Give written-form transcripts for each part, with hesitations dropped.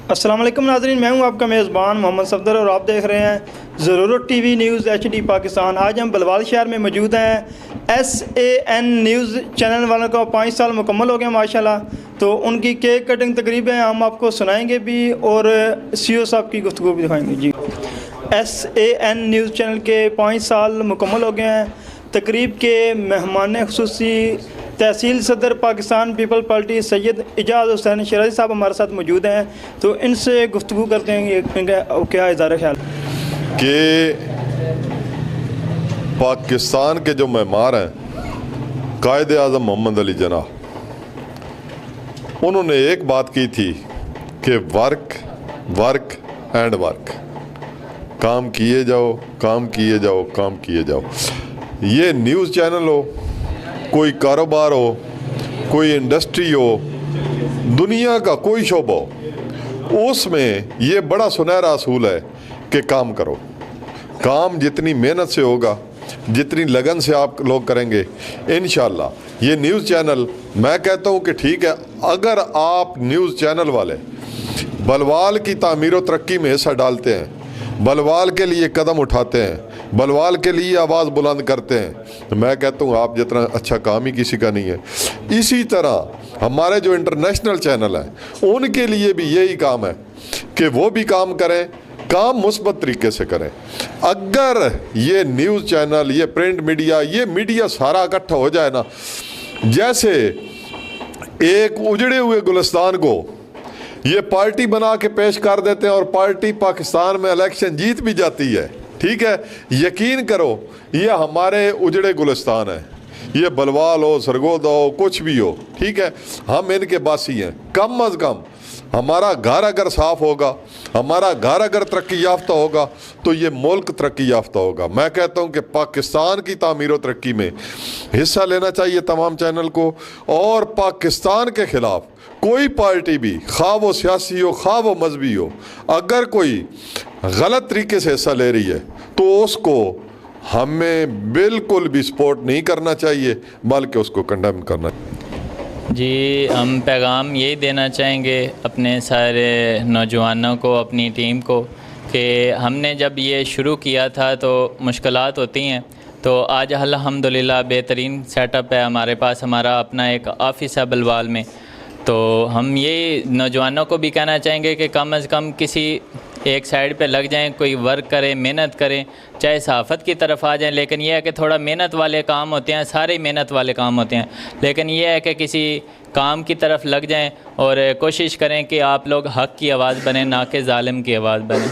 अस्सलाम वालेकुम नाज़रीन, मैं हूं आपका मेज़बान मोहम्मद सफदर और आप देख रहे हैं ज़रूरत टीवी न्यूज़ HD पाकिस्तान। आज हम बलवाल शहर में मौजूद हैं। SAN न्यूज़ चैनल वालों को 5 साल मुकम्मल हो गए माशाल्लाह, तो उनकी केक कटिंग तकरीब है, हम आपको सुनाएंगे भी और CEO साहब की गुफ्तगू भी दिखाएंगे। जी, SAN न्यूज़ चैनल के 5 साल मुकम्मल हो गए हैं। तकरीब के मेहमान खुसूसी तहसील सदर पाकिस्तान पीपल पार्टी सैयद इजाज़ हुसैन शराजी साहब हमारे साथ मौजूद हैं, तो इनसे गुफ्तगू करते हैं इनका क्या इज़हार ख्याल कि पाकिस्तान के जो मेहमान हैं कायद आज़म मोहम्मद अली जिन्ना, उन्होंने एक बात की थी कि वर्क वर्क एंड वर्क, काम किए जाओ काम किए जाओ काम किए जाओ। ये न्यूज़ चैनल हो, कोई कारोबार हो, कोई इंडस्ट्री हो, दुनिया का कोई शोबा हो, उसमें ये बड़ा सुनहरा असूल है कि काम करो। काम जितनी मेहनत से होगा, जितनी लगन से आप लोग करेंगे, इंशाल्लाह ये न्यूज़ चैनल, मैं कहता हूँ कि ठीक है, अगर आप न्यूज़ चैनल वाले बलवाल की तामीर व तरक्की में हिस्सा डालते हैं, बलवाल के लिए कदम उठाते हैं, बलवाल के लिए आवाज़ बुलंद करते हैं, तो मैं कहता हूँ आप जितना अच्छा काम ही किसी का नहीं है। इसी तरह हमारे जो इंटरनेशनल चैनल हैं उनके लिए भी यही काम है कि वो भी काम करें, काम मुस्बत तरीके से करें। अगर ये न्यूज़ चैनल, ये प्रिंट मीडिया, ये मीडिया सारा इकट्ठा हो जाए ना, जैसे एक उजड़े हुए गुलिस्तान को ये पार्टी बना के पेश कर देते हैं और पार्टी पाकिस्तान में इलेक्शन जीत भी जाती है, ठीक है, यकीन करो ये हमारे उजड़े गुलिस्तान है, ये बलवाल हो, सरगोदा हो, कुछ भी हो, ठीक है, हम इनके बासी हैं। कम अज़ कम हमारा घर अगर साफ़ होगा, हमारा घर अगर तरक्की याफ्ता होगा, तो ये मुल्क तरक्की याफ्ता होगा। मैं कहता हूँ कि पाकिस्तान की तामीर व तरक्की में हिस्सा लेना चाहिए तमाम चैनल को, और पाकिस्तान के ख़िलाफ़ कोई पार्टी भी, खा वो सियासी हो, खा वो मजहबी हो, अगर कोई गलत तरीके से हिस्सा ले रही है तो उसको हमें बिल्कुल भी सपोर्ट नहीं करना चाहिए, बल्कि उसको कंडेम करना। जी, हम पैगाम यही देना चाहेंगे अपने सारे नौजवानों को, अपनी टीम को, कि हमने जब ये शुरू किया था तो मुश्किलात होती हैं, तो आज अल्हम्दुलिल्लाह बेहतरीन सेटअप है हमारे पास, हमारा अपना एक ऑफिस है बलवाल में। तो हम ये नौजवानों को भी कहना चाहेंगे कि कम से कम किसी एक साइड पे लग जाएं, कोई वर्क करें, मेहनत करें, चाहे सहाफ़त की तरफ आ जाएं, लेकिन यह है कि थोड़ा मेहनत वाले काम होते हैं, सारे मेहनत वाले काम होते हैं, लेकिन यह है कि किसी काम की तरफ लग जाएं और कोशिश करें कि आप लोग हक़ की आवाज़ बने, ना कि ज़ालिम की आवाज़ बने।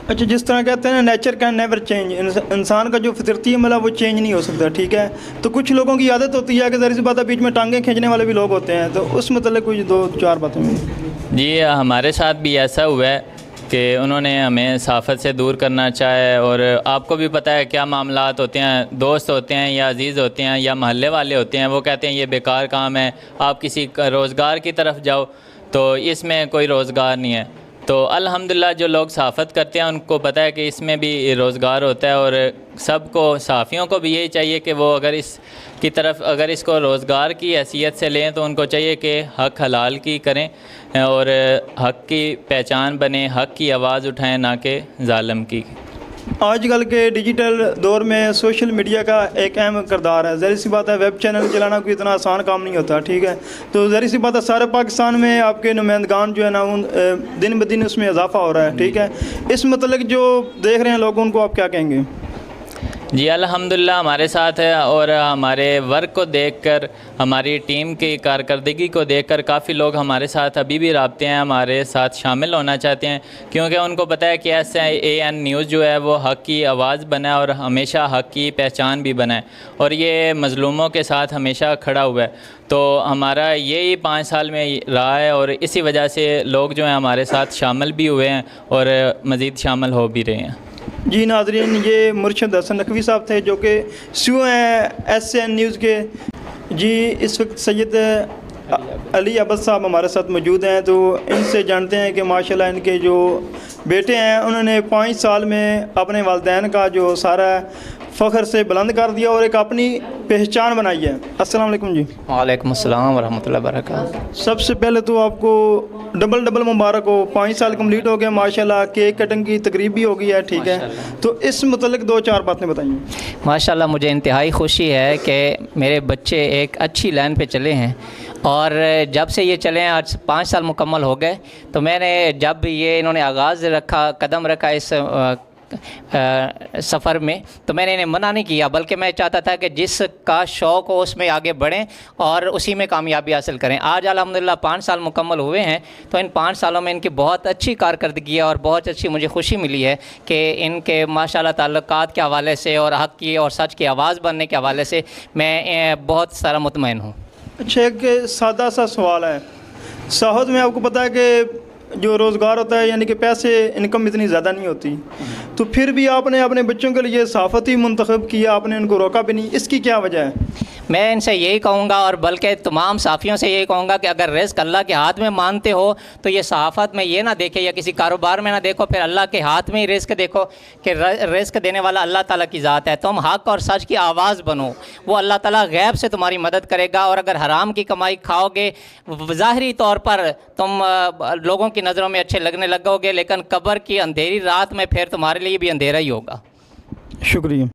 अच्छा, जिस तरह कहते हैं नेचर कैन नेवर चेंज, इंसान का जो फितरती अमल है वो चेंज नहीं हो सकता, ठीक है, तो कुछ लोगों की आदत होती है कि ज़ाहिर सी बात है बीच में टांगें खींचने वाले भी लोग होते हैं, तो उस मतलब कुछ 2-4 बातें। जी, हमारे साथ भी ऐसा हुआ है कि उन्होंने हमें सहाफ़त से दूर करना चाहे, और आपको भी पता है क्या मामलात होते हैं, दोस्त होते हैं या अजीज़ होते हैं या महल्ले वाले होते हैं, वो कहते हैं ये बेकार काम है, आप किसी रोज़गार की तरफ जाओ, तो इसमें कोई रोज़गार नहीं है। तो अल्हम्दुलिल्लाह जो लोग सहाफ़त करते हैं उनको पता है कि इसमें भी रोज़गार होता है, और सबको, सहाफ़ियों को भी यही चाहिए कि वो अगर इस की तरफ, अगर इसको रोज़गार की हैसियत से लें, तो उनको चाहिए कि हक़ हलाल की करें और हक़ की पहचान बने, हक़ की आवाज़ उठाएं, ना कि ज़ालिम की। आजकल के डिजिटल दौर में सोशल मीडिया का एक अहम किरदार है। ज़ाहिर सी बात है वेब चैनल चलाना कोई इतना आसान काम नहीं होता, ठीक है, तो ज़ाहिर सी बात है सारे पाकिस्तान में आपके नुमाइंदगान जो है ना उन दिन ब दिन उसमें इजाफा हो रहा है, ठीक है, इस मतलब जो देख रहे हैं लोग उनको आप क्या कहेंगे? जी, अल्हम्दुलिल्लाह हमारे साथ है, और हमारे वर्क को देखकर, हमारी टीम की कारकर्दगी को देखकर काफ़ी लोग हमारे साथ अभी भी राब्ते हैं, हमारे साथ शामिल होना चाहते हैं, क्योंकि उनको पता है कि SAN न्यूज़ जो है वो हक़ की आवाज़ बना है और हमेशा हक़ की पहचान भी बना है, और ये मज़लूमों के साथ हमेशा खड़ा हुआ है। तो हमारा यही 5 साल में रहा है, और इसी वजह से लोग जो हैं हमारे साथ शामिल भी हुए हैं और मज़ीद शामिल हो भी रहे हैं। जी नाज़रीन, ये मुर्शद हसन नकवी साहब थे जो कि CEO हैं SAN न्यूज़ के। जी, इस वक्त सैयद अली अब्बास साहब हमारे साथ मौजूद हैं, तो इनसे जानते हैं कि माशाल्लाह इनके जो बेटे हैं उन्होंने 5 साल में अपने वालिदैन का जो सारा फ़ख्र से बुलंद कर दिया और एक अपनी पहचान बनाई है। अस्सलाम वालेकुम जी। वालेकुम अस्सलाम वरहमतुल्लाहि वबरकातुहू। सबसे पहले तो आपको डबल मुबारक हो, 5 साल कंप्लीट हो गया माशाल्लाह, केक कटिंग की तकरीब भी हो गई है, ठीक है। तो इस मुतल्लिक 2-4 बातें बताइए। माशाल्लाह मुझे इंतहाई खुशी है कि मेरे बच्चे एक अच्छी लाइन पे चले हैं और जब से ये चले हैं आज 5 साल मुकम्मल हो गए। तो मैंने जब ये इन्होंने आगाज़ रखा, कदम रखा इस सफ़र में, तो मैंने इन्हें मना नहीं किया, बल्कि मैं चाहता था कि जिसका शौक़ हो उसमें आगे बढ़ें और उसी में कामयाबी हासिल करें। आज अल्हम्दुलिल्लाह 5 साल मुकम्मल हुए हैं। तो इन 5 सालों में इनकी बहुत अच्छी कारकर्दगी है और बहुत अच्छी मुझे खुशी मिली है कि इनके माशाल्लाह ताल्लुकात के हवाले से और हक़ की और सच की आवाज़ बनने के हवाले से मैं बहुत सारा मुतमईन हूँ। अच्छा, एक सादा सा सवाल है, साहौद में आपको पता है कि जो रोज़गार होता है यानी कि पैसे इनकम इतनी ज़्यादा नहीं होती, तो फिर भी आपने अपने बच्चों के लिए सहाफ़त ही मुंतखब किया, आपने उनको रोका भी नहीं, इसकी क्या वजह है? मैं इनसे यही कहूँगा और बल्कि तमाम साफ़ियों से यही कहूँगा कि अगर रिस्क अल्लाह के हाथ में मानते हो तो ये सहाफ़त में ये ना देखे या किसी कारोबार में ना देखो, फिर अल्लाह के हाथ में ही रिस्क देखो कि रिस्क देने वाला अल्लाह ताला की ज़ात है। तुम हक़ और सच की आवाज़ बनो, वो अल्लाह ताला गैब से तुम्हारी मदद करेगा। और अगर हराम की कमाई खाओगे, ज़ाहिरी तौर पर तुम लोगों की नज़रों में अच्छे लगने लगोगे, लेकिन कब्र की अंधेरी रात में फिर तुम्हारे लिए भी अंधेरा ही होगा। शुक्रिया।